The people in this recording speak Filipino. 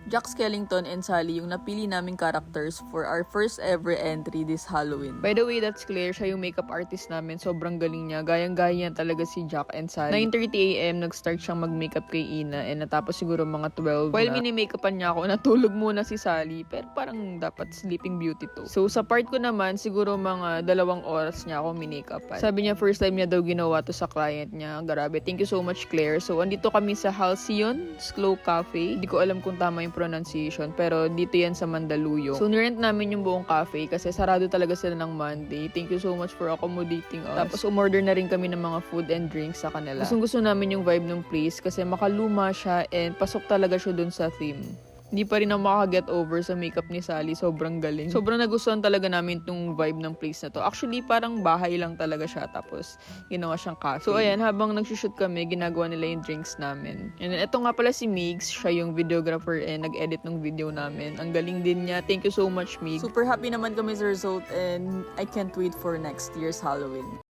Jack Skellington and Sally yung napili naming characters for our first ever entry this Halloween. By the way, that's Claire. Siya yung makeup artist namin. Sobrang galing niya. Gayang-gaya talaga si Jack and Sally. 9:30 AM, nag-start siyang mag-makeup kay Ina and natapos siguro mga 12 While mini-makeupan niya ako, natulog muna si Sally. Pero parang dapat sleeping beauty to. So, sa part ko naman, siguro mga 2 oras niya ako mini-makeupan. Sabi niya, first time niya daw ginawa to sa client niya. Grabe. Thank you so much, Claire. So, andito kami sa Halcyon Slow Cafe. Hindi ko alam kung tama yung pronunciation, pero dito yan sa Mandaluyong. So, nirent namin yung buong cafe kasi sarado talaga sila ng Monday. Thank you so much for accommodating us. Tapos, umorder na rin kami ng mga food and drinks sa kanila. Gusto namin yung vibe ng place kasi makaluma siya and pasok talaga siya dun sa theme. Hindi pa rin ako makaget over sa makeup ni Sally. Sobrang galing. Sobrang nagustuhan talaga namin tong vibe ng place na to. Actually, parang bahay lang talaga siya. Tapos, ginawa siyang cafe. So, ayan, habang nagsushoot kami, ginagawa nila yung drinks namin. And then, eto nga pala si Migs. Siya yung videographer and nag-edit ng video namin. Ang galing din niya. Thank you so much, Migs. Super happy naman kami sa result and I can't wait for next year's Halloween.